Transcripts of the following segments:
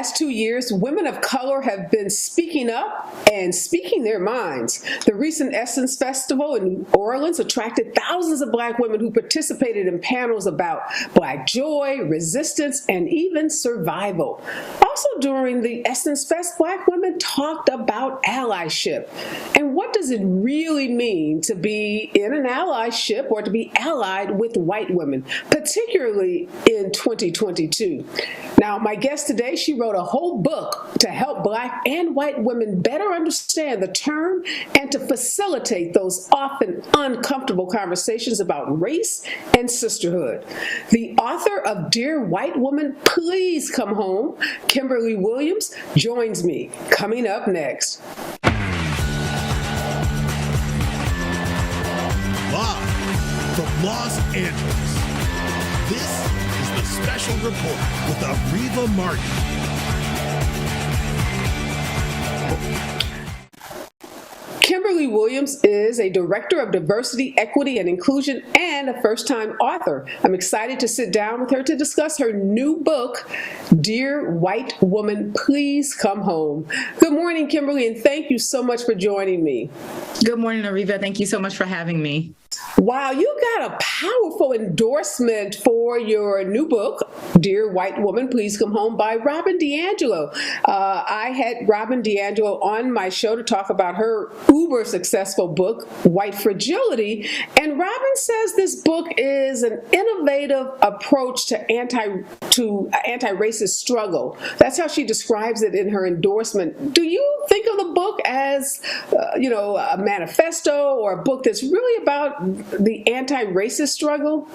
last 2 years, women of color have been speaking up and speaking their minds. The recent Essence Festival in New Orleans attracted thousands of Black women who participated in panels about Black joy, resistance, and even survival. Also during the Essence Fest, Black women talked about allyship. And what does it really mean to be in an allyship or to be allied with white women, particularly in 2022? Now, my guest today, she wrote a whole book to help Black and white women better understand the term and to facilitate those often uncomfortable conversations about race and sisterhood. The author of Dear White Woman, Please Come Home, Kimberlee Williams, joins me coming up next. Live from Los Angeles, this is the Special Report with Areva Martin. Kimberlee Williams is a director of diversity, equity, and inclusion and a first-time author. I'm excited to sit down with her to discuss her new book, Dear White Woman, Please Come Home. Good morning, Kimberlee, and thank you so much for joining me. Good morning, Areva. Thank you so much for having me. Wow, you got a powerful endorsement for your new book, Dear White Woman, Please Come Home, by Robin DiAngelo. I had Robin DiAngelo on my show to talk about her uber successful book, White Fragility. And Robin says this book is an innovative approach to anti-racist struggle. That's how she describes it in her endorsement. Do you think of the book as, a manifesto or a book that's really about the anti-racist struggle?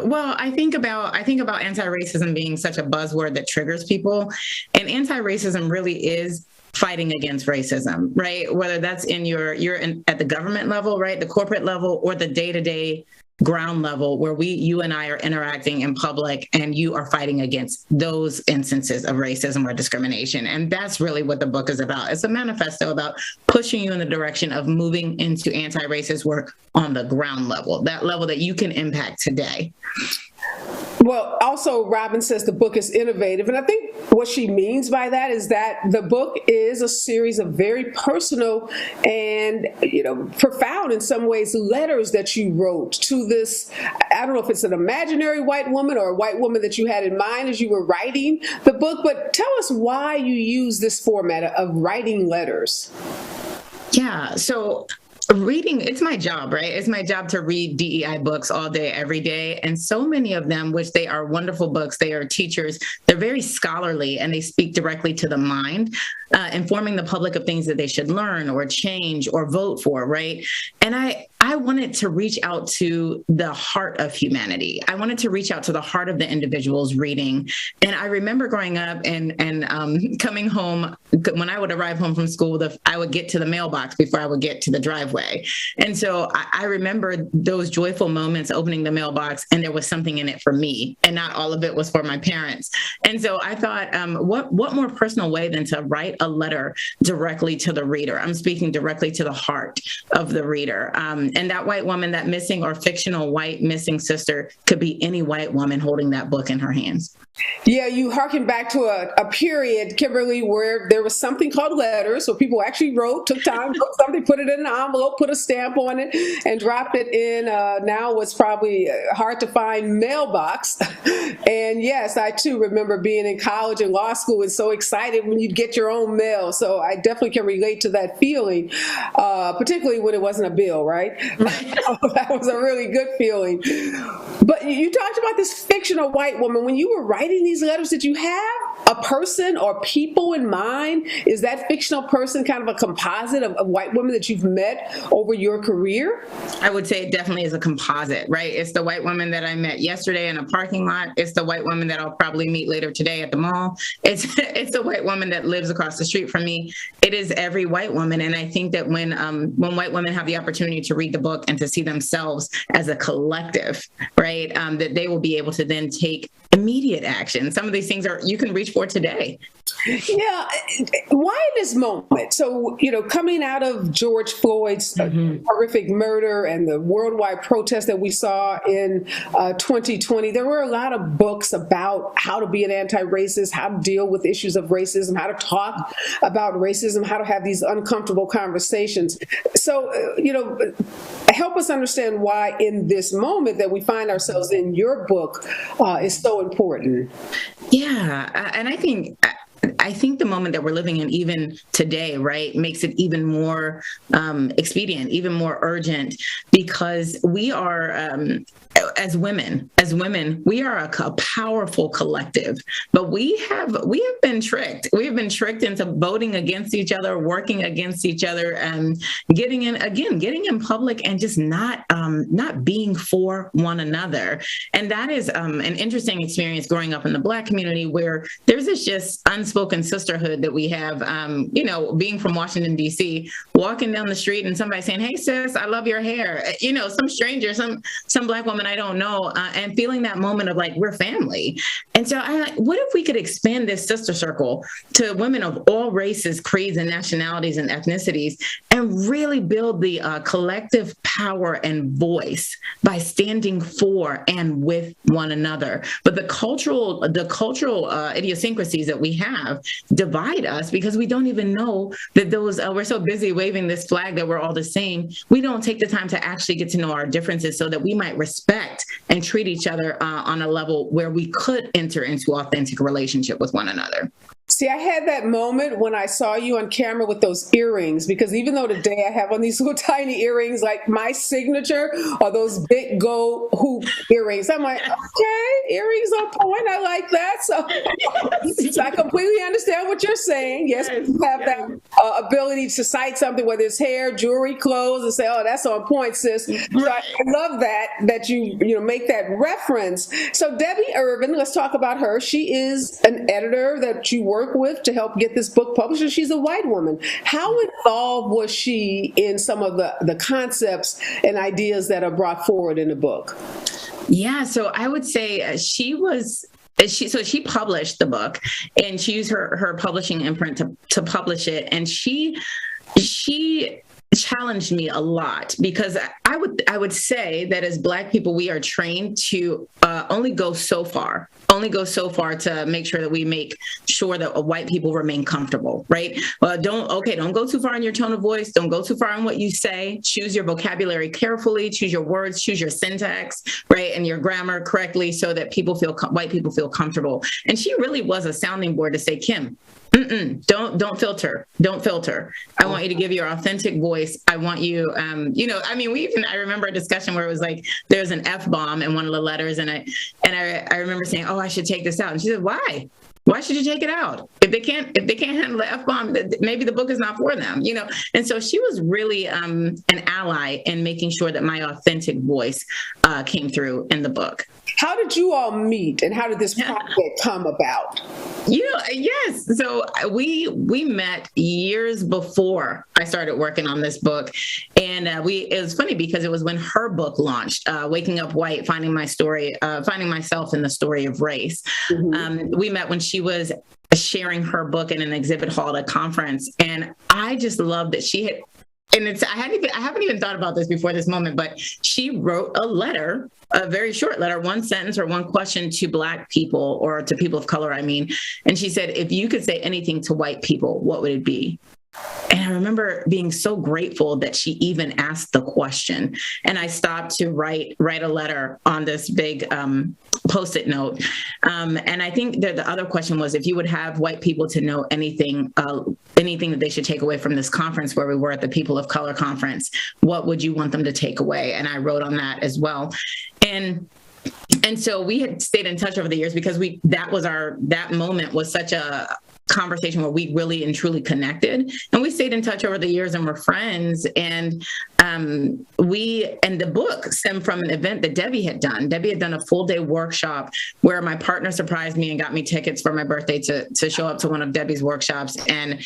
Well, I think about anti-racism being such a buzzword that triggers people, and anti-racism really is fighting against racism, right? Whether that's at the government level, right, the corporate level, or the day-to-day ground level where you and I are interacting in public and you are fighting against those instances of racism or discrimination. And that's really what the book is about. It's a manifesto about pushing you in the direction of moving into anti-racist work on the ground level, that level that you can impact today. Well, also, Robin says the book is innovative. And I think what she means by that is that the book is a series of very personal and, profound in some ways letters that you wrote to this, I don't know if it's an imaginary white woman or a white woman that you had in mind as you were writing the book, but tell us why you use this format of writing letters. Yeah, so reading, it's my job, right? It's my job to read DEI books all day, every day. And so many of them, which they are wonderful books, they are teachers, they're very scholarly and they speak directly to the mind, informing the public of things that they should learn or change or vote for, right? And I wanted to reach out to the heart of humanity. I wanted to reach out to the heart of the individuals reading. And I remember growing up and coming home, when I would arrive home from school, I would get to the mailbox before I would get to the driveway. And so I remember those joyful moments opening the mailbox and there was something in it for me and not all of it was for my parents. And so I thought, what more personal way than to write a letter directly to the reader? I'm speaking directly to the heart of the reader. And that white woman, that missing or fictional white missing sister could be any white woman holding that book in her hands. Yeah, you harken back to a period, Kimberlee, where there was something called letters. So people actually took time, wrote something, put it in an envelope, put a stamp on it, and dropped it in now what's probably hard to find mailbox. And yes, I too remember being in college and law school and so excited when you'd get your own mail. So I definitely can relate to that feeling, particularly when it wasn't a bill, right? That was a really good feeling. But you talked about this fictional white woman. When you were writing these letters, did you have a person or people in mind? Is that fictional person kind of a composite of white women that you've met over your career? I would say it definitely is a composite, right? It's the white woman that I met yesterday in a parking lot. It's the white woman that I'll probably meet later today at the mall. It's the white woman that lives across the street from me. It is every white woman. And I think that when white women have the opportunity to read the book and to see themselves as a collective, right, that they will be able to then take immediate action. Some of these things you can reach for today. Yeah. Why in this moment? So, coming out of George Floyd's horrific murder and the worldwide protest that we saw in 2020, there were a lot of books about how to be an anti-racist, how to deal with issues of racism, how to talk about racism, how to have these uncomfortable conversations. So, help us understand why in this moment that we find ourselves in, your book is so important. Yeah. And I think the moment that we're living in even today, right, makes it even more expedient, even more urgent, because we are, as women, we are a powerful collective, but we have been tricked. We have been tricked into voting against each other, working against each other, and getting in public and just not being for one another. And that is an interesting experience growing up in the Black community, where there's this just unspoken sisterhood that we have, being from Washington, D.C., walking down the street and somebody saying, "Hey, sis, I love your hair." Some stranger, some Black woman I don't know, and feeling that moment of like, we're family. And so I'm like, what if we could expand this sister circle to women of all races, creeds, and nationalities and ethnicities, and really build the collective power and voice by standing for and with one another. But the cultural idiosyncrasies that we have divide us, because we don't even know that those, we're so busy waving this flag that we're all the same. We don't take the time to actually get to know our differences so that we might respect and treat each other on a level where we could enter into authentic relationship with one another. See, I had that moment when I saw you on camera with those earrings, because even though today I have on these little tiny earrings, like my signature are those big gold hoop earrings. I'm like, okay, earrings on point. I like that. So I completely understand what you're saying. Yes, you have that ability to cite something, whether it's hair, jewelry, clothes, and say, oh, that's on point, sis. So I love that you make that reference. So Debbie Irvin, let's talk about her. She is an editor that you work with to help get this book published, and she's a white woman. How involved was she in some of the concepts and ideas that are brought forward in the book? Yeah, so I would say she published the book, and she used her publishing imprint to publish it, and she challenged me a lot, because I would say that as Black people, we are trained to only go so far to make sure that we make sure that white people remain comfortable, right? Don't go too far in your tone of voice. Don't go too far in what you say. Choose your vocabulary carefully. Choose your words. Choose your syntax, right, and your grammar correctly, so that white people feel comfortable. And she really was a sounding board to say, Kim, don't filter. I want you to give your authentic voice. I want you, I remember a discussion where it was like, there's an F-bomb in one of the letters. And I remember saying, oh, I should take this out. And she said, why? Why should you take it out? If they can't handle the F-bomb, maybe the book is not for them, And so she was really an ally in making sure that my authentic voice came through in the book. How did you all meet, and how did this project come about? Yes. So we met years before I started working on this book. And it was funny because it was when her book launched, Waking Up White, Finding Myself in the Story of Race. Mm-hmm. We met when she was sharing her book in an exhibit hall at a conference. And I just loved that she had, I haven't even thought about this before this moment, but she wrote a very short letter, one sentence or one question to Black people, or to people of color, and she said, if you could say anything to white people, what would it be? And I remember being so grateful that she even asked the question. And I stopped to write a letter on this big Post-it note. And I think that the other question was, if you would have white people to know anything that they should take away from this conference where we were at the People of Color Conference, what would you want them to take away? And I wrote on that as well. And so we had stayed in touch over the years, because that moment was such a conversation where we really and truly connected, and we stayed in touch over the years and were friends. And the book stemmed from an event that Debbie had done. Debbie had done a full day workshop where my partner surprised me and got me tickets for my birthday to show up to one of Debbie's workshops. And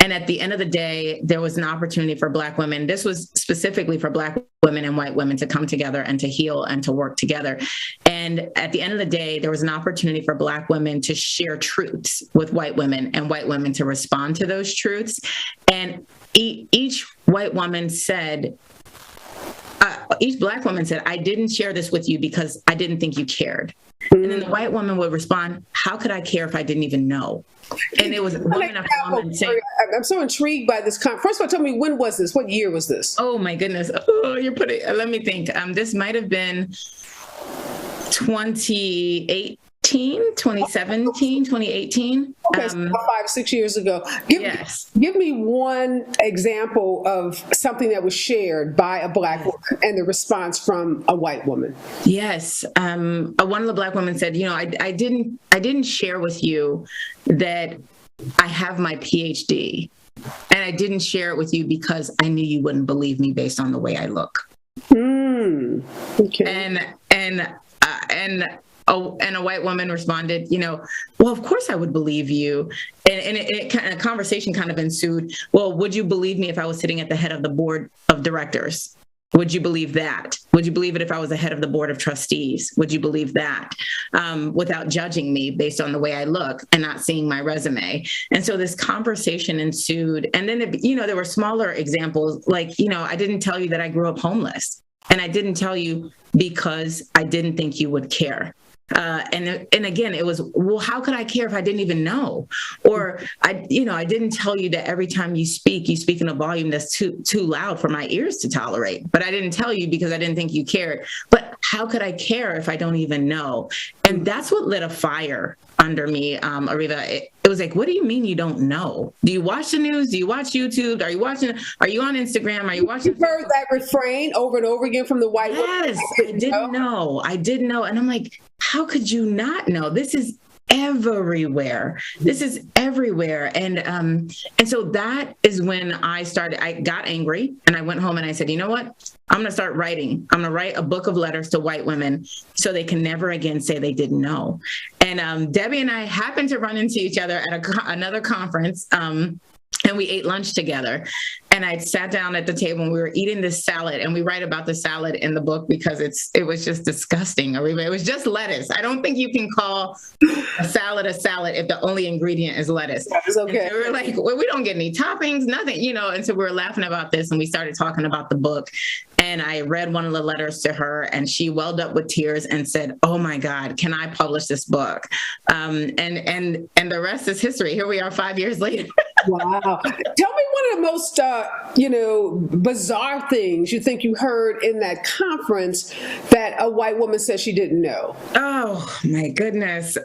at the end of the day, there was an opportunity for Black women. This was specifically for Black women and white women to come together and to heal and to work together. And And at the end of the day, there was an opportunity for Black women to share truths with white women and white women to respond to those truths. And each white woman said, each Black woman said, I didn't share this with you because I didn't think you cared. And then the white woman would respond, how could I care if I didn't even know? And it was woman after woman saying, I'm so intrigued by this. First of all, tell me, when was this? What year was this? oh my goodness. Oh, you're putting, let me think. This might have been 2018, 2017, 2018. Okay, so 5-6 years ago. Give me one example of something that was shared by a Black woman and the response from a white woman. Yes. One of the Black women said, I didn't share with you that I have my PhD, and I didn't share it with you because I knew you wouldn't believe me based on the way I look. Okay. And a white woman responded, well, of course I would believe you. And a conversation kind of ensued. Well, would you believe me if I was sitting at the head of the board of directors? Would you believe that? Would you believe it if I was the head of the board of trustees? Would you believe that? Without judging me based on the way I look and not seeing my resume. And so this conversation ensued. And then, there were smaller examples, like, I didn't tell you that I grew up homeless. And I didn't tell you because I didn't think you would care. And again, it was, well, how could I care if I didn't even know? Or I didn't tell you that every time you speak in a volume that's too loud for my ears to tolerate. But I didn't tell you because I didn't think you cared. But how could I care if I don't even know? And that's what lit a fire under me, Areva. It was like, what do you mean you don't know? Do you watch the news? Do you watch YouTube? Are you on Instagram? Are you watching? You heard that refrain over and over again from the white woman? Yes, I didn't know. I didn't know. And I'm like, how could you not know? This is everywhere. And so that is when I got angry and I went home and I said, you know what? I'm going to start writing. I'm going to write a book of letters to white women so they can never again say they didn't know. And Debbie and I happened to run into each other at another conference. And we ate lunch together. And I sat down at the table and we were eating this salad, and we write about the salad in the book because it was just disgusting. It was just lettuce. I don't think you can call a salad if the only ingredient is lettuce. That's okay. So we were like, well, we don't get any toppings, nothing, And so we were laughing about this, and we started talking about the book. And I read one of the letters to her, and she welled up with tears and said, oh my God, can I publish this book? And the rest is history. Here we are 5 years later. Wow. Tell me one of the most, bizarre things you think you heard in that conference that a white woman said she didn't know. Oh, my goodness.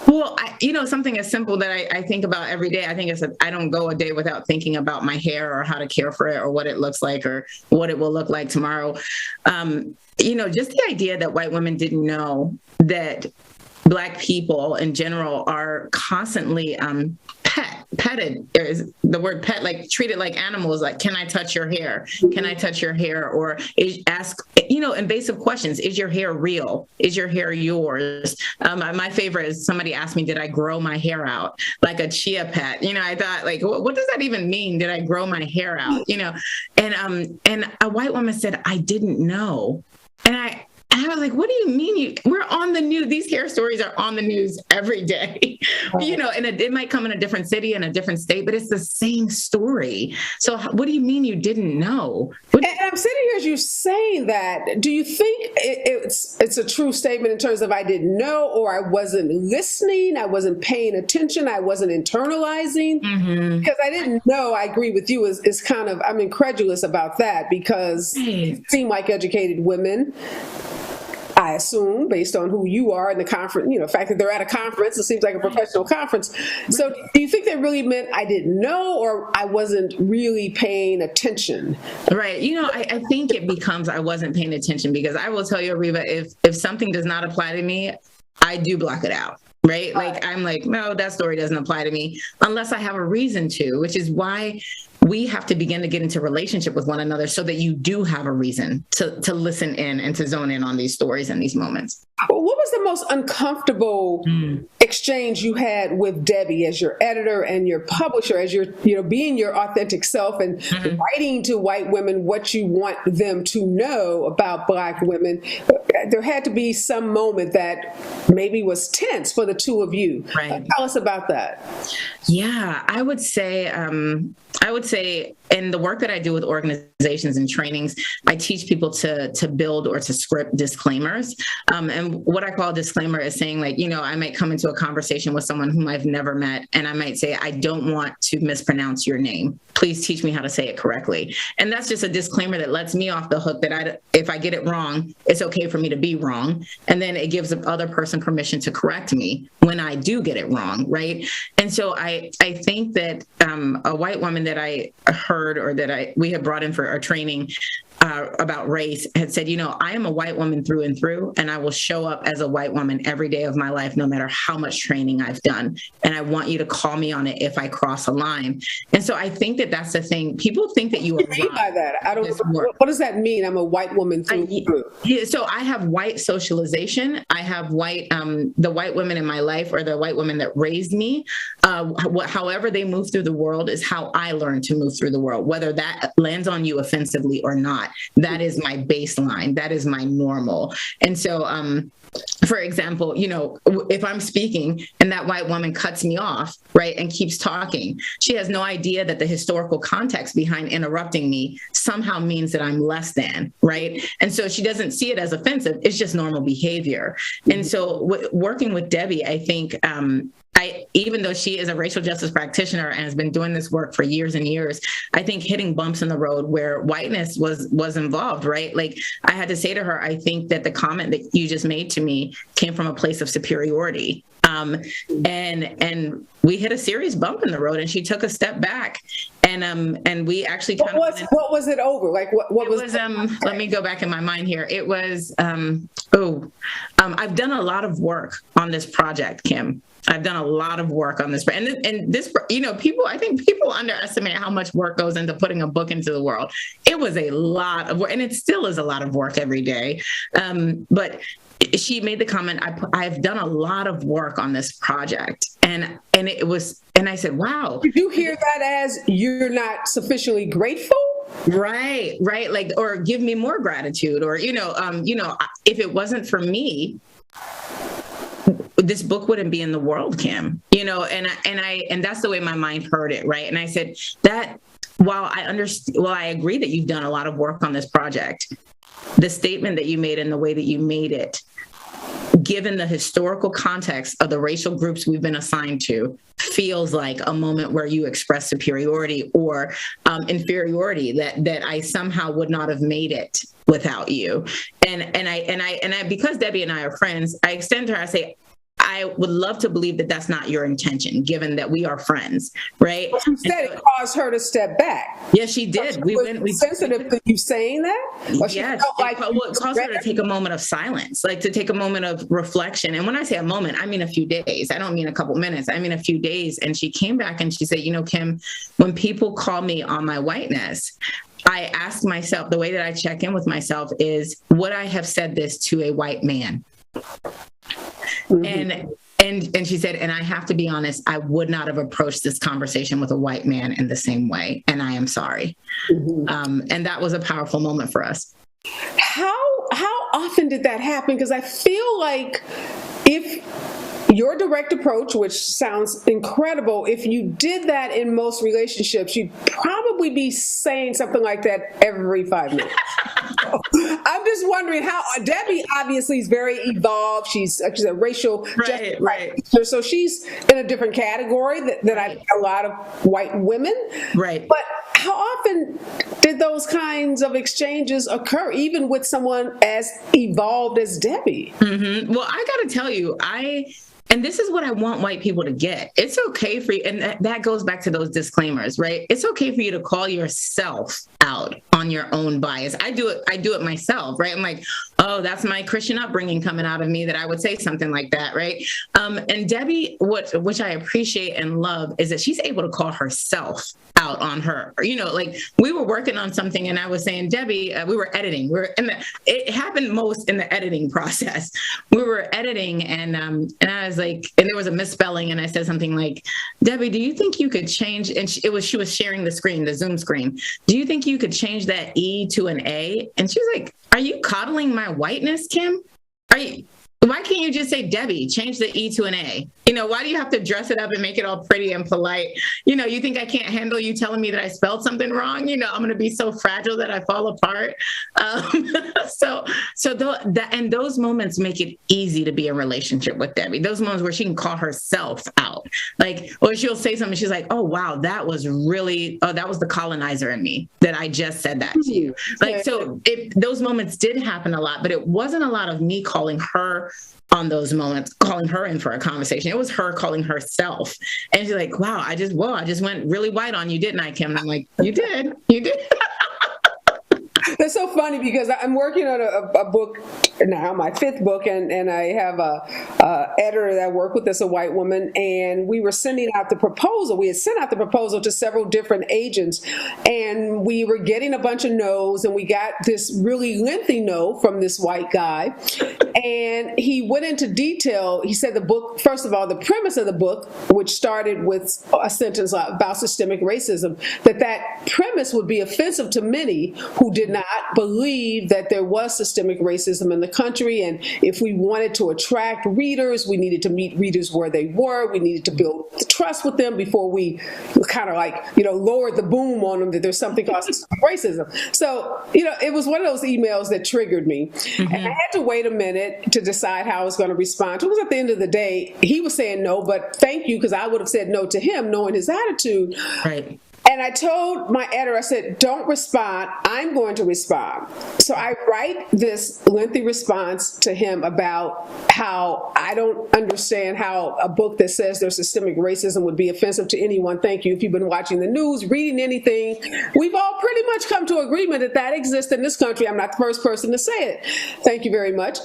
Well, something as simple that I think about every day. I think I don't go a day without thinking about my hair or how to care for it or what it looks like or what it will look like tomorrow. Just the idea that white women didn't know that Black people in general are constantly petted. Is the word pet, like treated like animals, like, can I touch your hair? Can I touch your hair? Or ask, invasive questions. Is your hair real? Is your hair yours? My favorite is somebody asked me, did I grow my hair out like a chia pet? I thought, like, what does that even mean? Did I grow my hair out? And a white woman said, I didn't know. And I was like, what do you mean? We're on the news. These hair stories are on the news every day, and it might come in a different city and a different state, but it's the same story. So what do you mean you didn't know? And I'm sitting here as you saying that. Do you think it's a true statement in terms of I didn't know, or I wasn't listening, I wasn't paying attention, I wasn't internalizing? Mm-hmm. Because I didn't know, I agree with you, is kind of, I'm incredulous about that because it seem like educated women, I assume, based on who you are in the conference, the fact that they're at a conference, it seems like a professional conference. So do you think they really meant I didn't know, or I wasn't really paying attention? Right. I think it becomes I wasn't paying attention, because I will tell you, Areva, if something does not apply to me, I do block it out. Right. Like, I'm like, no, that story doesn't apply to me unless I have a reason to, which is why we have to begin to get into relationship with one another so that you do have a reason to listen in and to zone in on these stories and these moments. What was the most uncomfortable exchange you had with Debbie as your editor and your publisher, as you're, being your authentic self and writing to white women what you want them to know about Black women? There had to be some moment that maybe was tense for the two of you. Right. Tell us about that. Yeah, I would say in the work that I do with organizations and trainings, I teach people to build or to script disclaimers. And what I call a disclaimer is saying, like, I might come into a conversation with someone whom I've never met, and I might say, I don't want to mispronounce your name. Please teach me how to say it correctly. And that's just a disclaimer that lets me off the hook that if I get it wrong, it's okay for me to be wrong. And then it gives the other person permission to correct me when I do get it wrong, right? And so I think that a white woman that I heard or that we had brought in for our training about race had said, I am a white woman through and through, and I will show up as a white woman every day of my life, no matter how much training I've done. And I want you to call me on it if I cross a line. And so I think that that's the thing. People think that you are. What do you mean by that? I don't. What does that mean? I'm a white woman through and through. Yeah. So I have white socialization. I have white, the white women in my life, or the white women that raised me. However they move through the world is how I learn to move through the world, whether that lands on you offensively or not. That is my baseline. That is my normal. And so, for example, if I'm speaking and that white woman cuts me off, right, and keeps talking, she has no idea that the historical context behind interrupting me somehow means that I'm less than, right? And so she doesn't see it as offensive. It's just normal behavior. And so working with Debbie, I think, even though she is a racial justice practitioner and has been doing this work for years and years, I think hitting bumps in the road where whiteness was involved, right? Like, I had to say to her, I think that the comment that you just made to me came from a place of superiority. And we hit a serious bump in the road, and she took a step back, and we actually what was it over? Like what was let me go back in my mind here. It was I've done a lot of work on this project, Kim. I've done a lot of work on this, and this, I think people underestimate how much work goes into putting a book into the world. It was a lot of work, and it still is a lot of work every day. But she made the comment, I've done a lot of work on this project, and I said, wow. Did you hear that as you're not sufficiently grateful? Right. Like, or give me more gratitude, or if it wasn't for me, this book wouldn't be in the world, Kim, and that's the way my mind heard it. Right. And I said that while I agree that you've done a lot of work on this project, the statement that you made and the way that you made it, given the historical context of the racial groups we've been assigned to, feels like a moment where you express superiority or inferiority, that I somehow would not have made it without you. And I because Debbie and I are friends, I extend to her, I say, I would love to believe that that's not your intention, given that we are friends, right? But you said it caused her to step back. Yes, she did. We went sensitive to you saying that? Yes, it caused her to take a moment of silence, like to take a moment of reflection. And when I say a moment, I mean a few days. I don't mean a couple minutes. I mean a few days. And she came back and she said, Kim, when people call me on my whiteness, I ask myself, the way that I check in with myself is, would I have said this to a white man? Mm-hmm. And she said, and I have to be honest, I would not have approached this conversation with a white man in the same way. And I am sorry. Mm-hmm. And that was a powerful moment for us. How often did that happen? Because I feel like if your direct approach, which sounds incredible, if you did that in most relationships, you'd probably be saying something like that every 5 minutes. I'm just wondering how Debbie obviously is very evolved. She's a racial justice practitioner, so she's in a different category than I think a lot of white women. Right. But how often did those kinds of exchanges occur, even with someone as evolved as Debbie? Mm-hmm. Well, I got to tell you, and this is what I want white people to get. It's okay for you, and that goes back to those disclaimers, right? It's okay for you to call yourself out on your own bias. I do it myself, right? I'm like, oh, that's my Christian upbringing coming out of me that I would say something like that, right? And Debbie, which I appreciate and love, is that she's able to call herself out on her. Like we were working on something and I was saying, Debbie, we were editing. It happened most in the editing process. We were editing and I was like, and there was a misspelling and I said something like, Debbie, do you think you could change, and she was sharing the screen, the Zoom screen. Do you think you could change that E to an A? And she's like, are you coddling my whiteness, Kim? Why can't you just say, Debbie, change the E to an A? Why do you have to dress it up and make it all pretty and polite? You think I can't handle you telling me that I spelled something wrong? I'm going to be so fragile that I fall apart. And those moments make it easy to be in relationship with Debbie. Those moments where she can call herself out, or she'll say something. She's like, oh, wow, that was the colonizer in me that I just said that to you. Those moments did happen a lot, but it wasn't a lot of me calling her on those moments, calling her in for a conversation. It was her calling herself. And she's like, wow, I just went really white on you, didn't I, Kim? And I'm like, you did. That's so funny because I'm working on a book now, my 5th book, and I have a editor that I work with that's a white woman, and we were sending out the proposal. We had sent out the proposal to several different agents, and we were getting a bunch of no's, and we got this really lengthy no from this white guy, and he went into detail. He said the book, first of all, the premise of the book, which started with a sentence about systemic racism, that premise would be offensive to many who did not believe that there was systemic racism in the country. And if we wanted to attract readers, we needed to meet readers where they were. We needed to build trust with them before we kind of lowered the boom on them that there's something called systemic racism. So, it was one of those emails that triggered me. Mm-hmm. And I had to wait a minute to decide how I was going to respond. Because at the end of the day, he was saying no, but thank you, because I would have said no to him, knowing his attitude. Right. And I told my editor, I said, don't respond. I'm going to respond. So I write this lengthy response to him about how I don't understand how a book that says there's systemic racism would be offensive to anyone. Thank you. If you've been watching the news, reading anything, we've all pretty much come to agreement that exists in this country. I'm not the first person to say it. Thank you very much.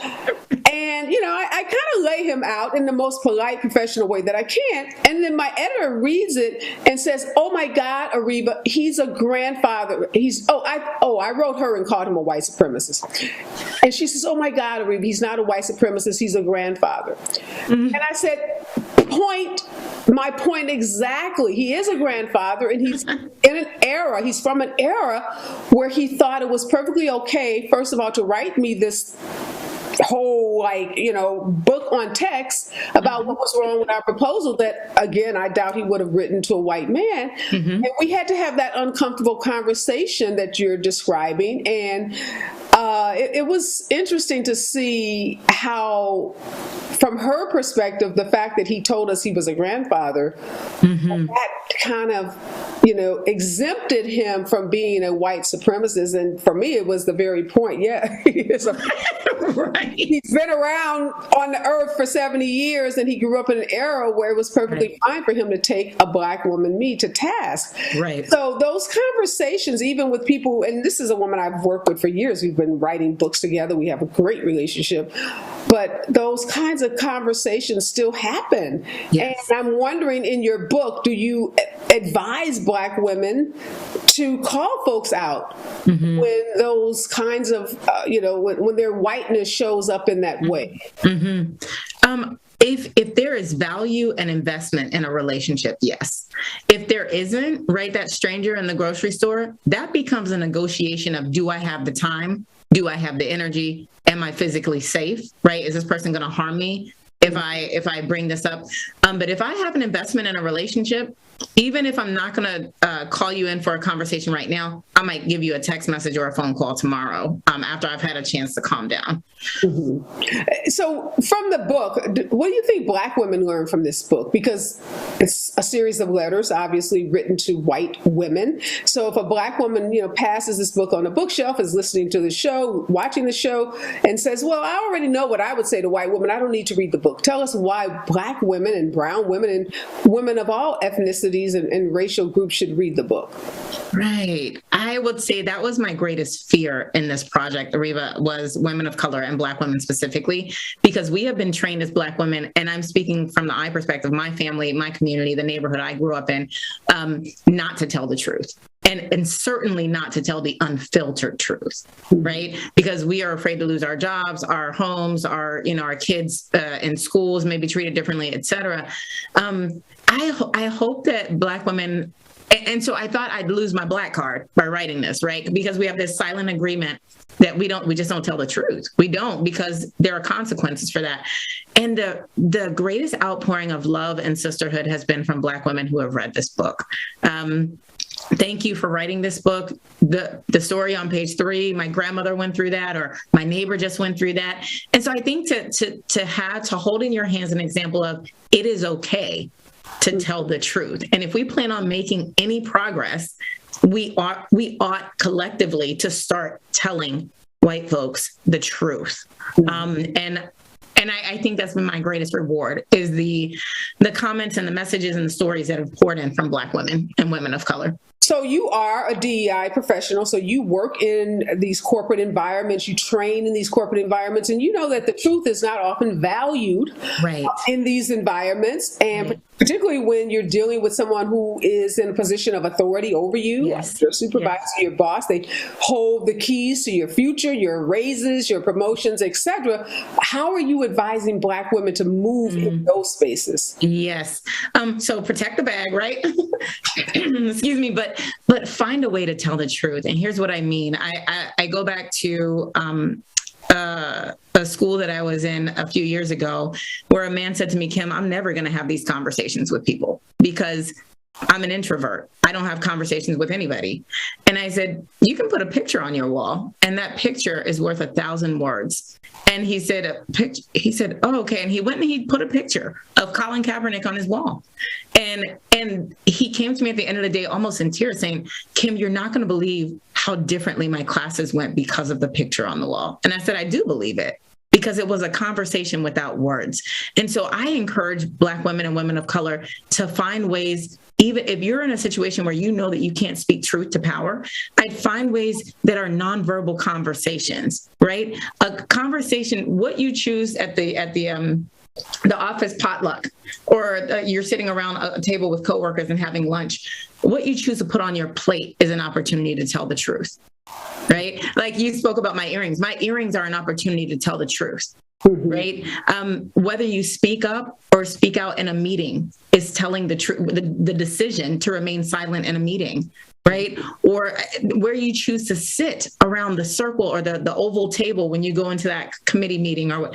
And, I kind of lay him out in the most polite, professional way that I can. And then my editor reads it and says, oh my God, Areva, he's a grandfather. I wrote her and called him a white supremacist. And she says, oh my God, Areva, he's not a white supremacist, he's a grandfather. Mm-hmm. And I said, my point exactly. He is a grandfather, and he's he's from an era where he thought it was perfectly okay, first of all, to write me this whole book on text about what was wrong with our proposal that, again, I doubt he would have written to a white man. Mm-hmm. And we had to have that uncomfortable conversation that you're describing. And it was interesting to see how, from her perspective, the fact that he told us he was a grandfather, mm-hmm. that kind of, exempted him from being a white supremacist. And for me, it was the very point. Yeah, right. He's been around on the earth for 70 years, and he grew up in an era where it was perfectly fine for him to take a black woman, me, to task. Right. So those conversations, even with people, and this is a woman I've worked with for years, we've been writing books together, we have a great relationship, but those kinds of conversations still happen. Yes. And I'm wondering, in your book, do you advise black women to call folks out mm-hmm. when those kinds of, when their whiteness shows up in that way? Mm-hmm. If there is value and investment in a relationship, yes. If there isn't, right, that stranger in the grocery store, that becomes a negotiation of, do I have the time? Do I have the energy? Am I physically safe? Right? Is this person going to harm me if I bring this up? But if I have an investment in a relationship, even if I'm not going to call you in for a conversation right now, I might give you a text message or a phone call tomorrow after I've had a chance to calm down. Mm-hmm. So from the book, what do you think black women learn from this book? Because it's a series of letters, obviously written to white women. So if a black woman, passes this book on a bookshelf, is listening to the show, watching the show, and says, well, I already know what I would say to white women, I don't need to read the book. Tell us why black women and brown women and women of all ethnicities ethnicities and racial groups should read the book? Right. I would say that was my greatest fear in this project, Areva, was women of color and Black women specifically, because we have been trained as Black women, and I'm speaking from the I perspective, my family, my community, the neighborhood I grew up in, not to tell the truth. And certainly not to tell the unfiltered truth, right? Because we are afraid to lose our jobs, our homes, our kids in schools may be treated differently, et cetera. I hope that Black women, and so I thought I'd lose my Black card by writing this, right? Because we have this silent agreement that we just don't tell the truth. We don't, because there are consequences for that. And the greatest outpouring of love and sisterhood has been from Black women who have read this book. Thank you for writing this book. The story on page 3, my grandmother went through that, or my neighbor just went through that. And so I think to hold in your hands an example of it is okay to tell the truth. And if we plan on making any progress, we ought collectively to start telling white folks the truth. And I think that's been my greatest reward, is the comments and the messages and the stories that have poured in from Black women and women of color. So you are a DEI professional, so you work in these corporate environments, you train in these corporate environments, and you know that the truth is not often valued in these environments, and particularly when you're dealing with someone who is in a position of authority over you, your supervisor, your boss. They hold the keys to your future, your raises, your promotions, etc. How are you advising Black women to move in those spaces? Yes. So protect the bag, right? Excuse me, but find a way to tell the truth. And here's what I mean. I go back to a school that I was in a few years ago, where a man said to me, Kim, I'm never going to have these conversations with people because I'm an introvert. I don't have conversations with anybody. And I said, you can put a picture on your wall, and that picture is worth 1,000 words. And he said, oh, okay. And he went and he put a picture of Colin Kaepernick on his wall. And he came to me at the end of the day, almost in tears, saying, Kim, you're not going to believe how differently my classes went because of the picture on the wall. And I said, I do believe it, because it was a conversation without words. And so I encourage Black women and women of color to find ways, even if you're in a situation where you know that you can't speak truth to power, I'd find ways that are nonverbal conversations, right? A conversation, what you choose at the office potluck, or you're sitting around a table with coworkers and having lunch, what you choose to put on your plate is an opportunity to tell the truth, right? Like you spoke about my earrings. My earrings are an opportunity to tell the truth, right? Whether you speak up or speak out in a meeting is telling the truth, the decision to remain silent in a meeting, right? Or where you choose to sit around the circle or the oval table when you go into that committee meeting, or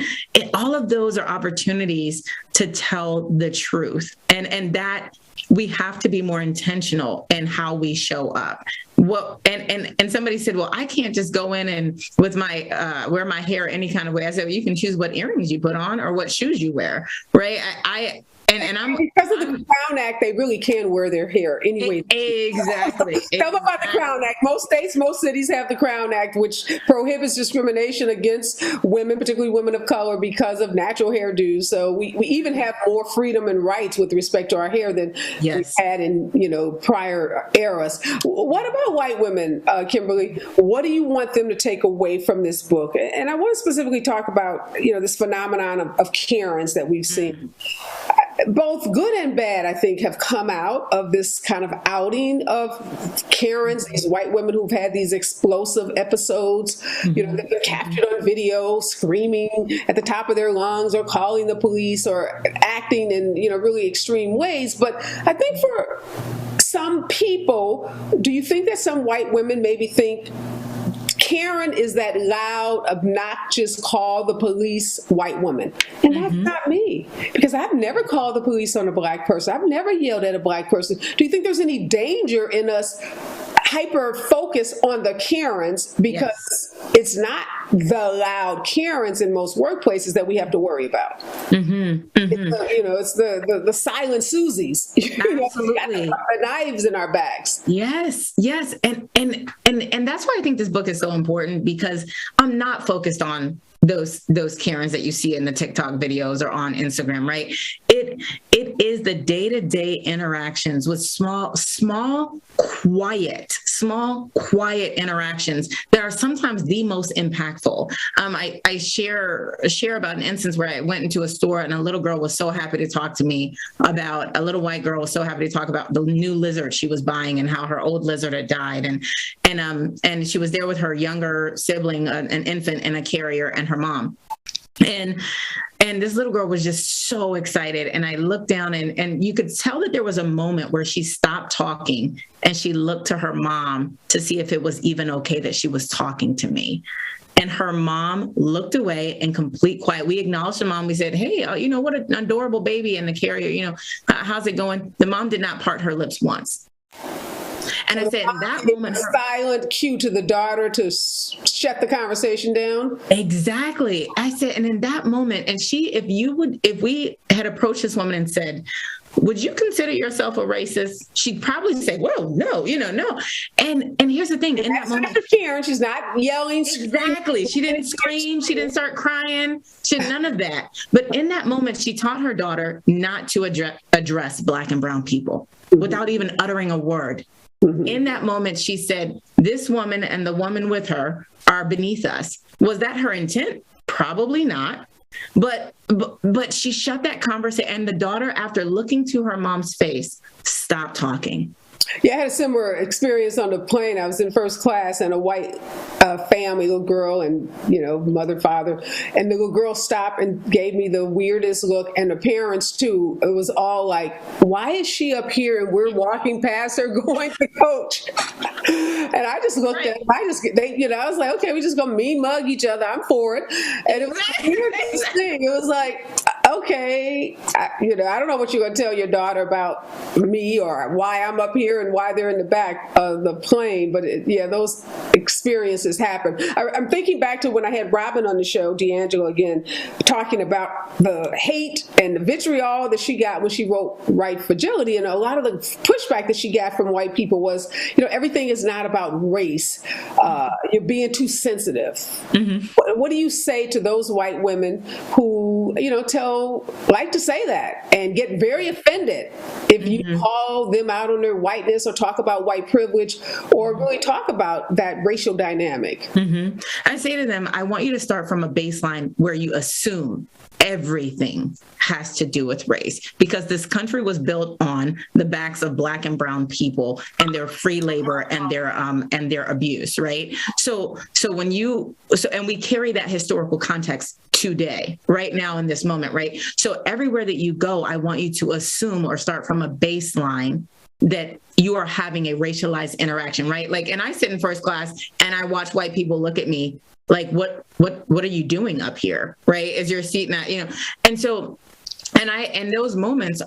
all of those are opportunities to tell the truth. And that we have to be more intentional in how we show up. And somebody said, well, I can't just go in and with my wear my hair any kind of way. I said, well, you can choose what earrings you put on or what shoes you wear, right? And I'm because of the Crown Act, they really can wear their hair anyway. Exactly. Tell them about the Crown Act. Most states, most cities have the Crown Act, which prohibits discrimination against women, particularly women of color, because of natural hairdos. So we even have more freedom and rights with respect to our hair than we had in prior eras. What about white women, Kimberlee? What do you want them to take away from this book? And I want to specifically talk about this phenomenon of Karens that we've seen. Both good and bad, I think, have come out of this kind of outing of Karens, these white women who've had these explosive episodes. They've been captured on video screaming at the top of their lungs or calling the police or acting in really extreme ways. But I think for some people, do you think that some white women maybe think Karen is that loud, obnoxious, call the police white woman? And that's not me, because I've never called the police on a Black person. I've never yelled at a Black person. Do you think there's any danger in us hyper focus on the Karens, because it's not the loud Karens in most workplaces that we have to worry about? It's the silent Susies. Absolutely. The knives in our bags. Yes. And that's why I think this book is so important, because I'm not focused on those Karens that you see in the TikTok videos or on Instagram, right? It is the day-to-day interactions with small, quiet interactions that are sometimes the most impactful. I share about an instance where I went into a store and a little girl was so happy to talk to me about, a little white girl was so happy to talk about the new lizard she was buying and how her old lizard had died. And she was there with her younger sibling, an infant in a carrier, and her mom. And this little girl was just so excited. And I looked down and you could tell that there was a moment where she stopped talking and she looked to her mom to see if it was even okay that she was talking to me. And her mom looked away in complete quiet. We acknowledged the mom. We said, hey, what an adorable baby in the carrier. How's it going? The mom did not part her lips once. And I said, in that moment, silent cue to the daughter to shut the conversation down. Exactly. I said, and in that moment, and if we had approached this woman and said, would you consider yourself a racist? She'd probably say, well, no, no. And here's the thing. In that moment, Karen, she's not yelling. Exactly. She didn't scream. She didn't start crying. She did none of that. But in that moment, she taught her daughter not to address Black and brown people without even uttering a word. Mm-hmm. In that moment, she said, this woman and the woman with her are beneath us. Was that her intent? Probably not. But she shut that conversation, and the daughter, after looking to her mom's face, stopped talking. Yeah, I had a similar experience on the plane. I was in first class, and a white family, little girl, and mother, father, and the little girl stopped and gave me the weirdest look, and the parents too. It was all like, "Why is she up here and we're walking past her going to coach?" And I just looked at them. I was like, "Okay, we just gonna mean mug each other. I'm for it." And it was the weirdest thing. It was like, okay, I don't know what you're gonna tell your daughter about me or why I'm up here and why they're in the back of the plane, but those experiences happen. I'm thinking back to when I had Robin on the show, D'Angelo again, talking about the hate and the vitriol that she got when she wrote Right Fragility, and a lot of the pushback that she got from white people was, everything is not about race. You're being too sensitive. Mm-hmm. What do you say to those white women who, like to say that and get very offended if you call them out on their whiteness or talk about white privilege or really talk about that racial dynamic? Mm-hmm. I say to them, I want you to start from a baseline where you assume everything has to do with race, because this country was built on the backs of Black and brown people and their free labor and their abuse, right? So and we carry that historical context today, right now in this moment, right? So everywhere that you go, I want you to assume or start from a baseline that you are having a racialized interaction, right? Like, and I sit in first class and I watch white people look at me like, what are you doing up here? Right? Is your seat not, and so, and those moments,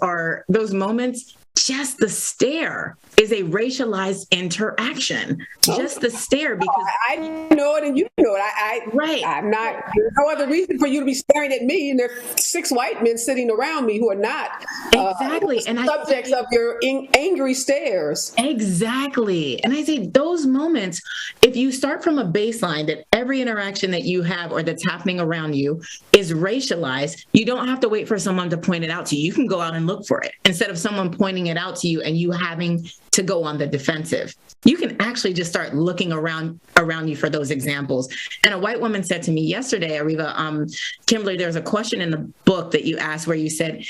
just the stare is a racialized interaction. Just the stare, because I know it and you know it. Right. I'm not. There's no other reason for you to be staring at me, and there are 6 white men sitting around me who are not exactly and subjects of your angry stares. Exactly. And I say those moments, if you start from a baseline that every interaction that you have or that's happening around you is racialized, you don't have to wait for someone to point it out to you. You can go out and look for it instead of someone pointing it out to you and you having to go on the defensive. You can actually just start looking around you for those examples. And a white woman said to me yesterday, Areva, Kimberlee, there's a question in the book that you asked where you said,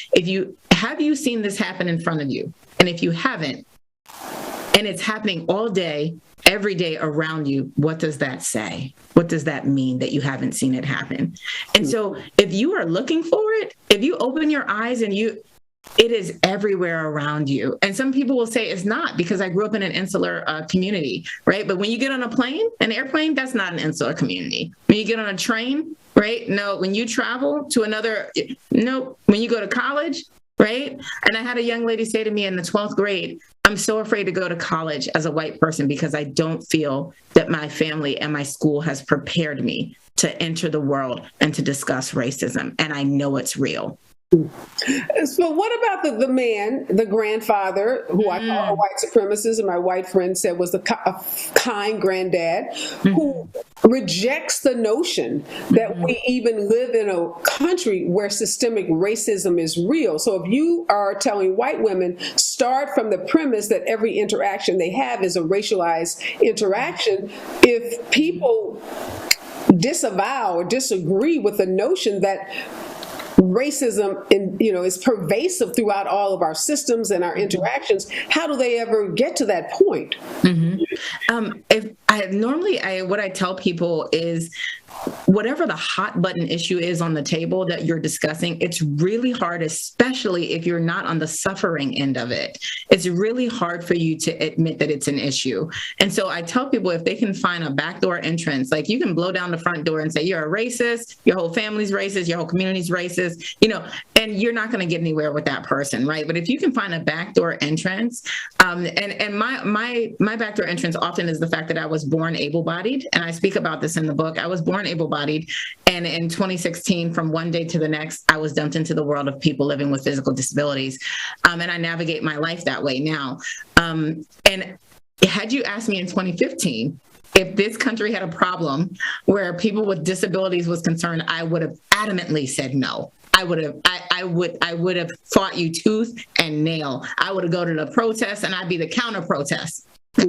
have you seen this happen in front of you? And if you haven't, and it's happening all day, every day around you, what does that say? What does that mean that you haven't seen it happen? And so if you are looking for it, if you open your eyes and it is everywhere around you. And some people will say it's not, because I grew up in an insular community, right? But when you get on a plane, an airplane, that's not an insular community. When you get on a train, right? No. When you travel to no. When you go to college, right? And I had a young lady say to me in the 12th grade, I'm so afraid to go to college as a white person because I don't feel that my family and my school has prepared me to enter the world and to discuss racism. And I know it's real. So what about the man, the grandfather, who I call a white supremacist, and my white friend said was a kind granddad, who rejects the notion that we even live in a country where systemic racism is real. So if you are telling white women, start from the premise that every interaction they have is a racialized interaction, if people disavow or disagree with the notion that racism is pervasive throughout all of our systems and our interactions, how do they ever get to that point? What I tell people is, whatever the hot button issue is on the table that you're discussing, it's really hard, especially if you're not on the suffering end of it. It's really hard for you to admit that it's an issue. And so I tell people, if they can find a backdoor entrance, like you can blow down the front door and say, you're a racist, your whole family's racist, your whole community's racist, and you're not going to get anywhere with that person, right? But if you can find a backdoor entrance, and my backdoor entrance often is the fact that I was born able-bodied, and I speak about this in the book. I was born able-bodied, and in 2016, from one day to the next, I was dumped into the world of people living with physical disabilities, and I navigate my life that way now. And had you asked me in 2015 if this country had a problem where people with disabilities was concerned, I would have adamantly said no. I would have fought you tooth and nail. I would have go to the protest, and I'd be the counter protest.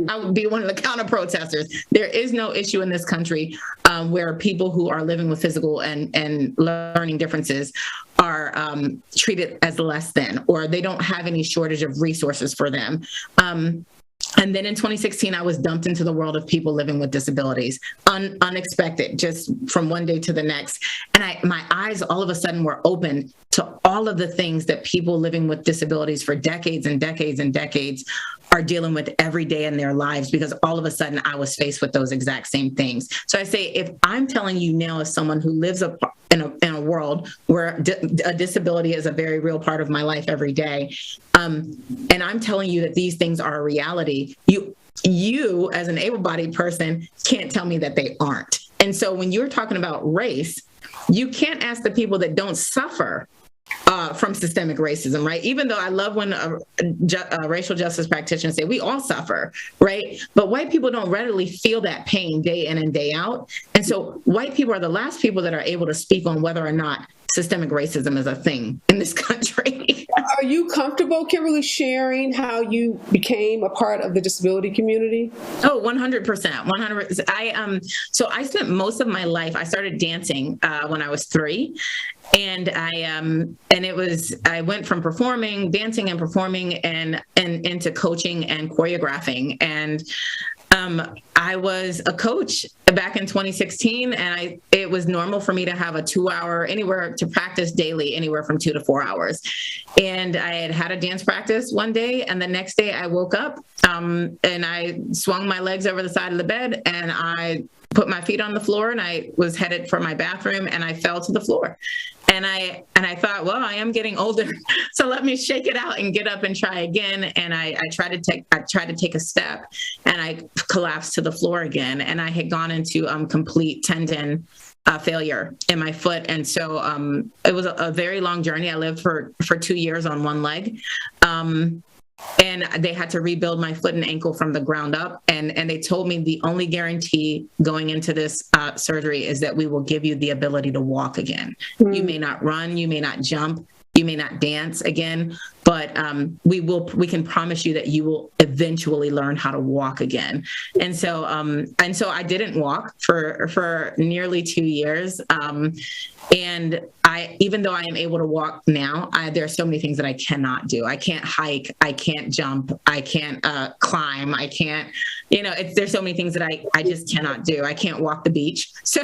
I would be one of the counter protesters. There is no issue in this country where people who are living with physical and learning differences are treated as less than, or they don't have any shortage of resources for them. And then in 2016, I was dumped into the world of people living with disabilities, unexpected, just from one day to the next. And my eyes all of a sudden were open to all of the things that people living with disabilities for decades and decades and decades are dealing with every day in their lives, because all of a sudden I was faced with those exact same things. So I say, if I'm telling you now as someone who lives in a world where a disability is a very real part of my life every day, and I'm telling you that these things are a reality, you as an able-bodied person can't tell me that they aren't. And so when you're talking about race, you can't ask the people that don't suffer from systemic racism, right? Even though I love when racial justice practitioners say we all suffer, right? But white people don't readily feel that pain day in and day out. And so white people are the last people that are able to speak on whether or not systemic racism is a thing in this country. Are you comfortable, Kimberlee, sharing how you became a part of the disability community? Oh, 100%. 100%. So I spent most of my life, I started dancing when I was 3. And I went from dancing and performing and into coaching and choreographing. And I was a coach back in 2016, and it was normal for me to have a 2-hour, anywhere to practice daily, anywhere from 2 to 4 hours. And I had a dance practice one day, and the next day I woke up and I swung my legs over the side of the bed, and I put my feet on the floor, and I was headed for my bathroom, and I fell to the floor. And I thought, well, I am getting older, so let me shake it out and get up and try again. And I tried to take a step, and I collapsed to the floor again. And I had gone into complete tendon failure in my foot. And so it was a very long journey. I lived for 2 years on one leg. And they had to rebuild my foot and ankle from the ground up. And they told me the only guarantee going into this surgery is that we will give you the ability to walk again. Mm-hmm. You may not run, you may not jump, you may not dance again, but we can promise you that you will eventually learn how to walk again. And so I didn't walk for nearly 2 years. And even though I am able to walk now, there are so many things that I cannot do. I can't hike, I can't jump, I can't climb, I can't, there's so many things that I just cannot do. I can't walk the beach. So,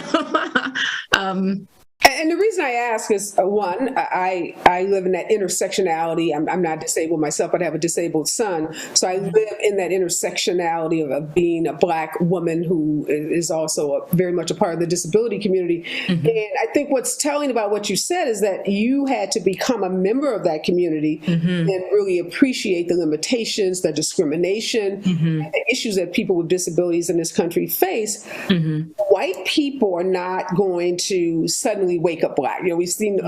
and the reason I ask is, one, I live in that intersectionality. I'm not disabled myself, but I have a disabled son. So I live in that intersectionality of being a Black woman who is also very much a part of the disability community. Mm-hmm. And I think what's telling about what you said is that you had to become a member of that community mm-hmm. and really appreciate the limitations, the discrimination, mm-hmm. and the issues that people with disabilities in this country face, mm-hmm. white people are not going to suddenly wake up black. We've seen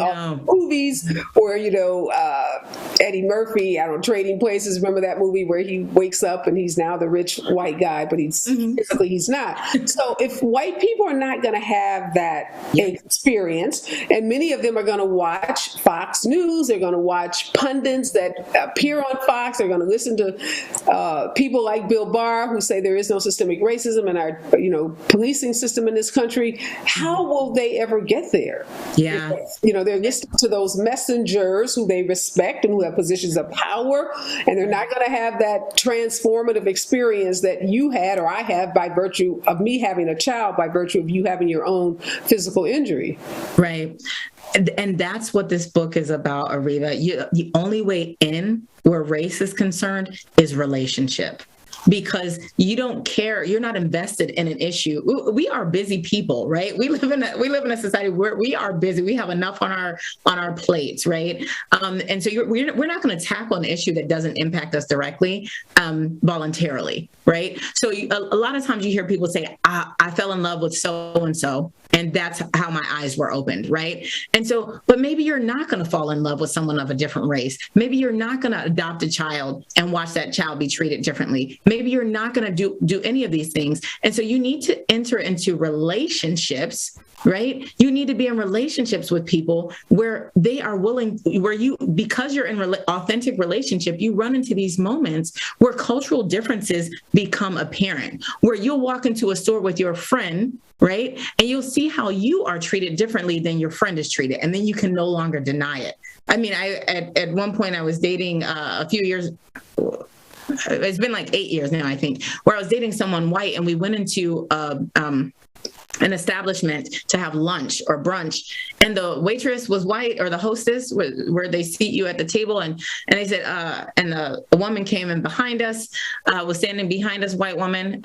movies where, Eddie Murphy, I don't know, Trading Places, remember that movie where he wakes up and he's now the rich white guy, but physically he's not. So if white people are not going to have that experience, and many of them are going to watch Fox News, they're going to watch pundits that appear on Fox, they're going to listen to people like Bill Barr who say there is no systemic racism in our policing system in this country. How will they ever get there? Yeah. They're listening to those messengers who they respect and who have positions of power, and they're not going to have that transformative experience that you had or I have by virtue of me having a child, by virtue of you having your own physical injury. Right. And that's what this book is about, Areva. The only way in where race is concerned is relationship. Because you don't care, you're not invested in an issue. We are busy people, right? We live in a society where we are busy. We have enough on our plates, right? And so we're not going to tackle an issue that doesn't impact us directly, voluntarily, right? So a lot of times you hear people say, "I fell in love with so and so." And that's how my eyes were opened, right? And so, but maybe you're not going to fall in love with someone of a different race. Maybe you're not going to adopt a child and watch that child be treated differently. Maybe you're not going to do any of these things. And so you need to enter into relationships, right? You need to be in relationships with people where they are willing, because you're in authentic relationship, you run into these moments where cultural differences become apparent, where you'll walk into a store with your friend, right? And you'll see how you are treated differently than your friend is treated. And then you can no longer deny it. I mean, at one point I was dating a few years, it's been like 8 years now, I think, where I was dating someone white, and we went into an establishment to have lunch or brunch, and the waitress was white, or the hostess, where they seat you at the table, and they said, and a woman came in behind us, was standing behind us, white woman,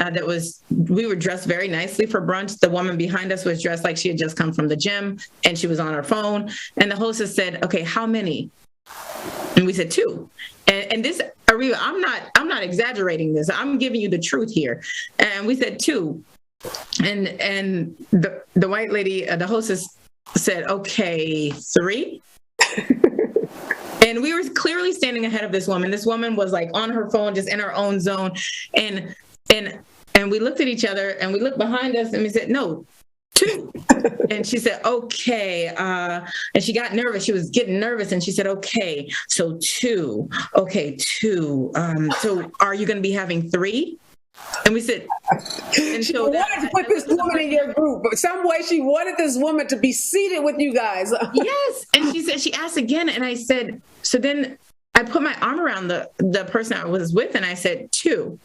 we were dressed very nicely for brunch. The woman behind us was dressed like she had just come from the gym, and she was on her phone, and the hostess said, "Okay, how many?" And we said 2. And this, Areva, I'm not exaggerating this. I'm giving you the truth here. And we said 2. And the white lady, the hostess, said, "Okay, 3." And we were clearly standing ahead of this woman. This woman was like on her phone, just in her own zone. And we looked at each other, and we looked behind us, and we said, "No, 2." And she said, "Okay." And she got nervous. She was getting nervous. And she said, "Okay, so 2. Okay, 2. So are you going to be having 3? And we said, and she so wanted to put this woman in your group, but some way she wanted this woman to be seated with you guys. Yes. And she asked again, and I said, so then I put my arm around the person I was with, and I said 2.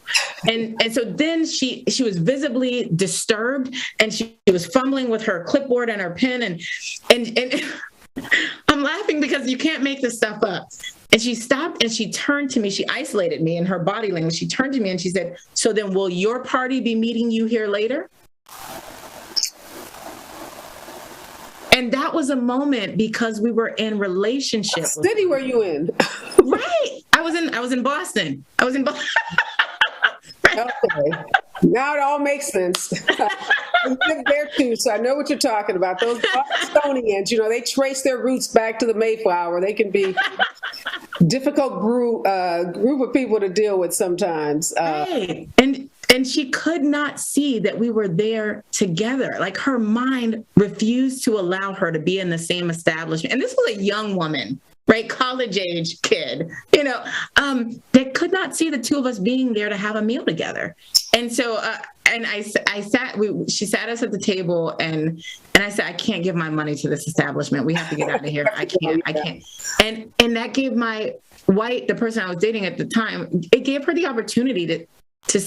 And so then she was visibly disturbed, and she was fumbling with her clipboard and her pen, and I'm laughing because you can't make this stuff up. And she stopped, and she turned to me. She isolated me in her body language. She turned to me and she said, "So then will your party be meeting you here later?" And that was a moment because we were in relationship. What city were you in? Right. I was in Boston. Okay. Now it all makes sense. I live there too, so I know what you're talking about. Those Bostonians, they trace their roots back to the Mayflower. They can be difficult group of people to deal with sometimes. Right. And she could not see that we were there together. Like, her mind refused to allow her to be in the same establishment. And this was a young woman, right? College age kid, that could not see the two of us being there to have a meal together. And so, she sat us at the table, and I said, "I can't give my money to this establishment. We have to get out of here. I can't. And that gave the person I was dating at the time, it gave her the opportunity to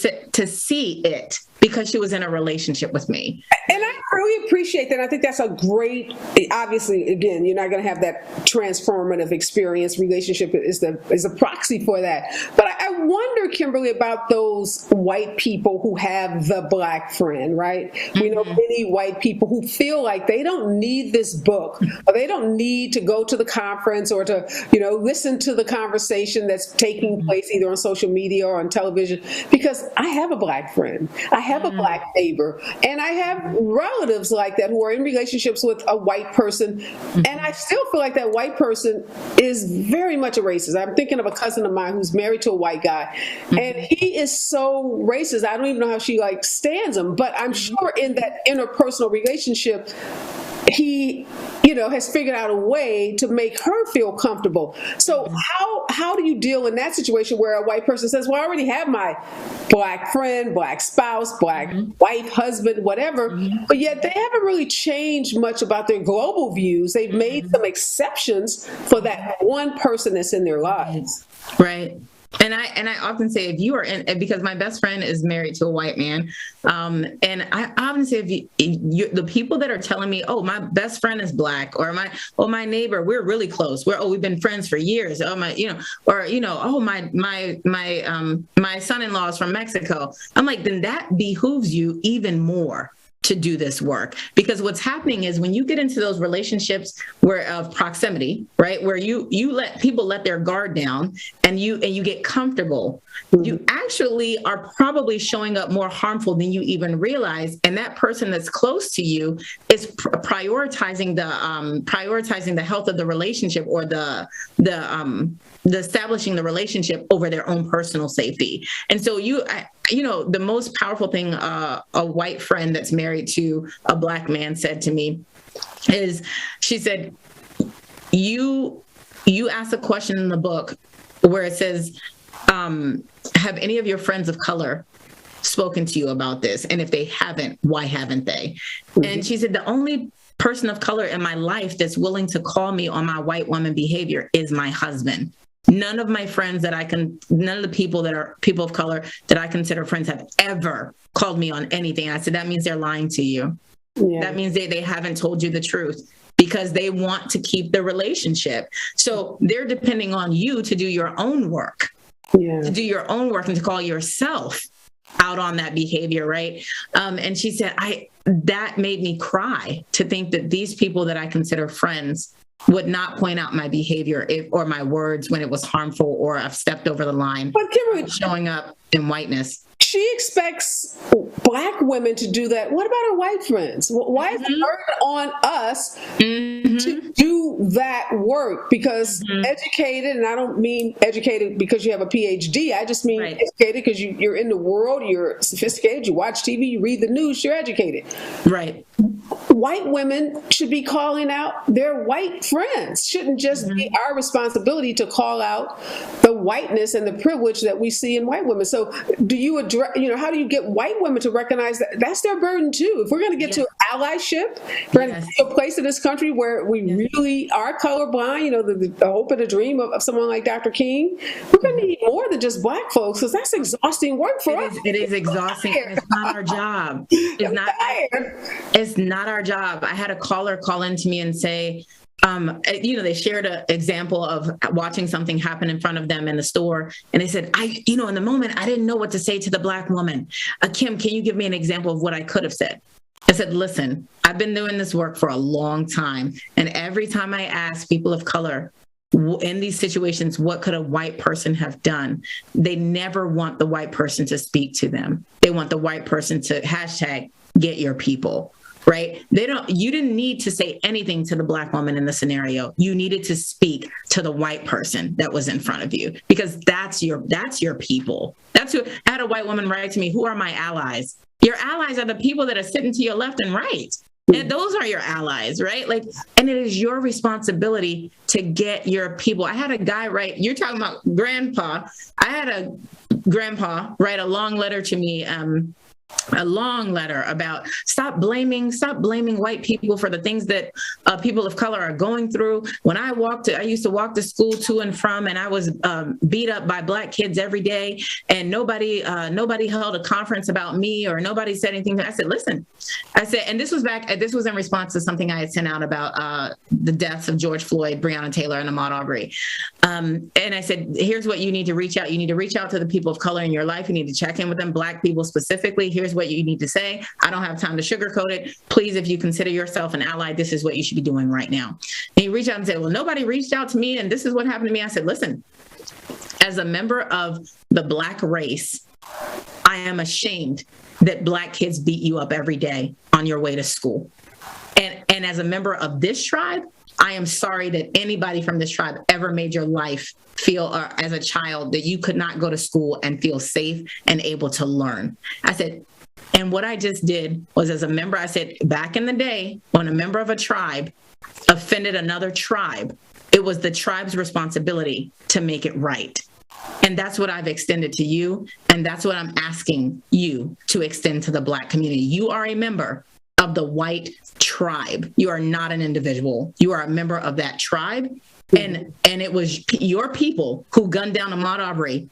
see it, because she was in a relationship with me. And I really appreciate that. I think that's a great, obviously, again, you're not going to have that transformative experience. Relationship is a proxy for that. But I wonder, Kimberlee, about those white people who have the Black friend, right? We know many white people who feel like they don't need this book, or they don't need to go to the conference or to, listen to the conversation that's taking place either on social media or on television, because I have a Black friend. I have a Black neighbor, and I have relatives like that who are in relationships with a white person, and I still feel like that white person is very much a racist. I'm thinking of a cousin of mine who's married to a white guy, and he is so racist. I don't even know how she stands him, but I'm sure in that interpersonal relationship, he, has figured out a way to make her feel comfortable. So how do you deal in that situation where a white person says, well, I already have my Black friend, Black spouse, Black wife, husband, whatever, but yet they haven't really changed much about their global views. They've made some exceptions for that one person that's in their lives. Right. And I often say, if you are because my best friend is married to a white man, and I often say, if the people that are telling me, oh, my best friend is Black, or my neighbor, we're really close, we've been friends for years, oh my son-in-law is from Mexico. I'm like, then that behooves you even more to do this work, because what's happening is when you get into those relationships of proximity, right, where you let people let their guard down and you get comfortable, you actually are probably showing up more harmful than you even realize, and that person that's close to you is prioritizing the health of the relationship, or the establishing the relationship over their own personal safety. And so the most powerful thing a white friend that's married to a Black man said to me is, she said, you asked a question in the book where it says, have any of your friends of color spoken to you about this? And if they haven't, why haven't they? And she said, the only person of color in my life that's willing to call me on my white woman behavior is my husband. None of my friends none of the people that are people of color that I consider friends have ever called me on anything. I said, that means they're lying to you. Yeah. That means they haven't told you the truth, because they want to keep the relationship. So they're depending on you to do your own work, and to call yourself out on that behavior, right? And she said, that made me cry to think that these people that I consider friends would not point out my behavior or my words when it was harmful, or I've stepped over the line. But Kimberlee, showing up in whiteness. She expects Black women to do that. What about her white friends? Why is it burden on us to do that work? Because educated, and I don't mean educated because you have a PhD. I just mean educated because you're in the world, you're sophisticated, you watch TV, you read the news, you're educated. Right. White women should be calling out their white friends. Shouldn't just be our responsibility to call out the whiteness and the privilege that we see in white women. So do you address, how do you get white women to recognize that that's their burden too? If we're going to get to allyship, we're going to get to a place in this country where we really are colorblind, the hope and the dream of someone like Dr. King, we're going to need more than just Black folks, because that's exhausting work for us. It is exhausting. It's not our job. It's not our job. I had a caller call into me and say, they shared an example of watching something happen in front of them in the store. And they said, in the moment, I didn't know what to say to the Black woman. Kim, can you give me an example of what I could have said? I said, listen, I've been doing this work for a long time. And every time I ask people of color in these situations, what could a white person have done? They never want the white person to speak to them. They want the white person to #get your people. Right? You didn't need to say anything to the Black woman in the scenario. You needed to speak to the white person that was in front of you, because that's your people. I had a white woman write to me, who are my allies? Your allies are the people that are sitting to your left and right. And those are your allies, right? And it is your responsibility to get your people. I had a guy write, you're talking about grandpa. I had a grandpa write a long letter to me, a long letter about stop blaming white people for the things that people of color are going through. When I used to walk to school to and from, and I was beat up by Black kids every day, and nobody held a conference about me, or nobody said anything. I said, listen, and this was in response to something I had sent out about the deaths of George Floyd, Breonna Taylor, and Ahmaud Arbery. And I said, here's what you need to reach out. You need to reach out to the people of color in your life. You need to check in with them, Black people specifically. Here's what you need to say. I don't have time to sugarcoat it. Please, if you consider yourself an ally, this is what you should be doing right now. And he reached out and said, well, nobody reached out to me, and this is what happened to me. I said, listen, as a member of the Black race, I am ashamed that Black kids beat you up every day on your way to school. And as a member of this tribe, I am sorry that anybody from this tribe ever made your life feel as a child that you could not go to school and feel safe and able to learn. I said, and what I just did was, as a member, I said, back in the day, when a member of a tribe offended another tribe, it was the tribe's responsibility to make it right. And that's what I've extended to you. And that's what I'm asking you to extend to the Black community. You are a member of the white tribe. You are not an individual. You are a member of that tribe. And it was your people who gunned down Ahmaud Arbery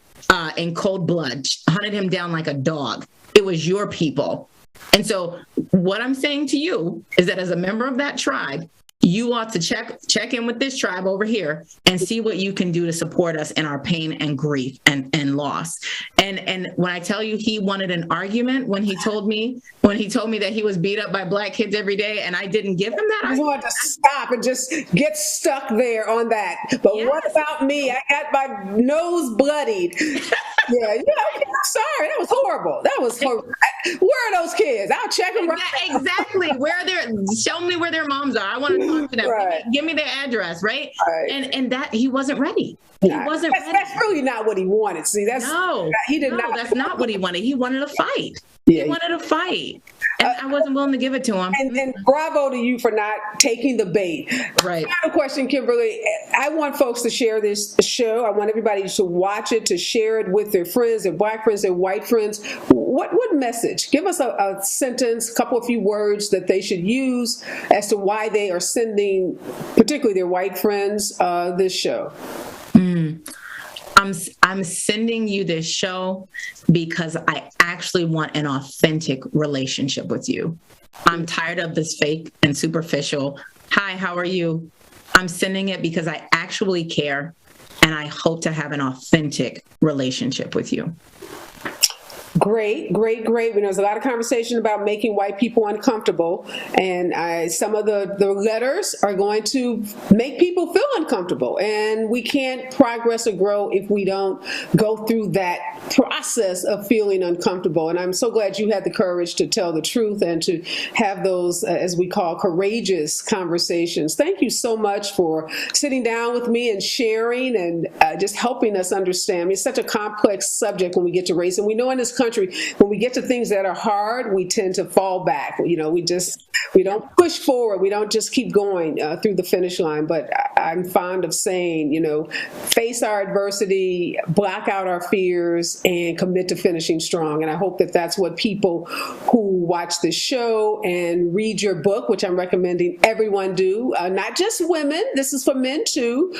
in cold blood, hunted him down like a dog. It was your people. And so what I'm saying to you is that as a member of that tribe, you ought to check in with this tribe over here and see what you can do to support us in our pain and grief and loss. And when I tell you, he wanted an argument when he told me that he was beat up by Black kids every day, and I didn't give him that. I wanted to stop and just get stuck there on that. But yes. What about me? I got my nose bloodied. Yeah, I'm sorry. That was horrible. That was horrible. Where are those kids? I'll check them right now. Exactly. Show me where their moms are. I want to talk to them. Right. Give me their address, right? And that he wasn't ready. That's really not what he wanted. See, he did not. That's not what he wanted. He wanted a fight. Yeah, he wanted a fight. And I wasn't willing to give it to him. And bravo to you for not taking the bait. Right. Final question, Kimberlee. I want folks to share this show. I want everybody to watch it, to share it with their friends, their Black friends, their white friends. What message? Give us a sentence, a few words that they should use as to why they are sending, particularly their white friends, this show. I'm sending you this show because I actually want an authentic relationship with you. I'm tired of this fake and superficial, hi, how are you? I'm sending it because I actually care, and I hope to have an authentic relationship with you. Great. There's a lot of conversation about making white people uncomfortable, and some of the letters are going to make people feel uncomfortable, and we can't progress or grow if we don't go through that process of feeling uncomfortable. And I'm so glad you had the courage to tell the truth and to have those, as we call, courageous conversations. Thank you so much for sitting down with me and sharing and just helping us understand. It's such a complex subject when we get to race, and we know in this country, when we get to things that are hard, we tend to fall back. We don't push forward. We don't just keep going through the finish line. But I'm fond of saying, face our adversity, block out our fears, and commit to finishing strong. And I hope that that's what people who watch this show and read your book, which I'm recommending everyone do, not just women. This is for men too,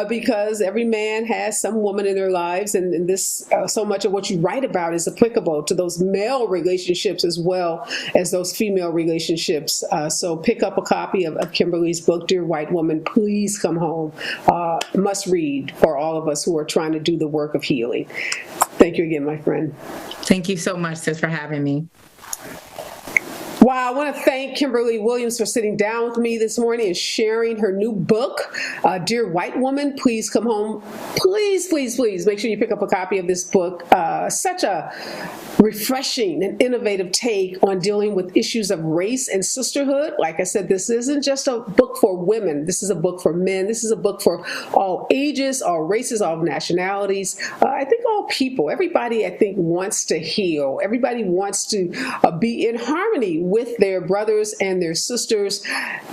because every man has some woman in their lives, and this so much of what you write about is applicable to those male relationships as well as those female relationships. So pick up a copy of Kimberlee's book, Dear White Woman, Please Come Home. Must read for all of us who are trying to do the work of healing. Thank you again, my friend. Thank you so much, sis, for having me. Wow, I want to thank Kimberlee Williams for sitting down with me this morning and sharing her new book, Dear White Woman, Please Come Home. Please make sure you pick up a copy of this book. Such a refreshing and innovative take on dealing with issues of race and sisterhood. Like I said, this isn't just a book for women. This is a book for men. This is a book for all ages, all races, all nationalities. I think all people. Everybody, I think, wants to heal. Everybody wants to be in harmony with their brothers and their sisters,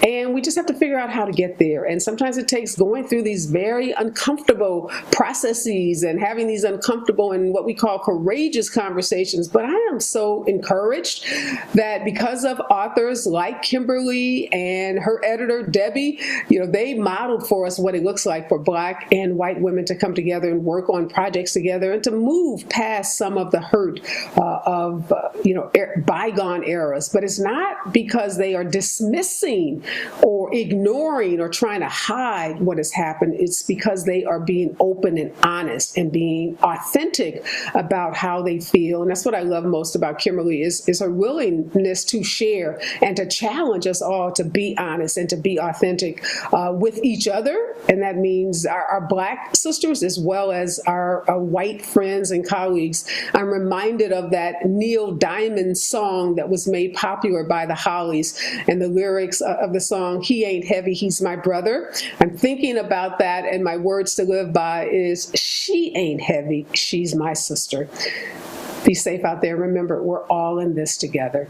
and we just have to figure out how to get there. And sometimes it takes going through these very uncomfortable processes and having these uncomfortable and what we call courageous conversations. But I am so encouraged that because of authors like Kimberlee and her editor, Debbie, they modeled for us what it looks like for Black and white women to come together and work on projects together and to move past some of the hurt of bygone eras. But it's not because they are dismissing or ignoring or trying to hide what has happened. It's because they are being open and honest and being authentic about how they feel. And that's what I love most about Kimberlee is her willingness to share and to challenge us all to be honest and to be authentic with each other. And that means our Black sisters as well as our white friends and colleagues. I'm reminded of that Neil Diamond song that was made popular by the Hollies, and the lyrics of the song, "He ain't heavy, he's my brother." I'm thinking about that, and my words to live by is, "She ain't heavy, she's my sister." Be safe out there. Remember, we're all in this together.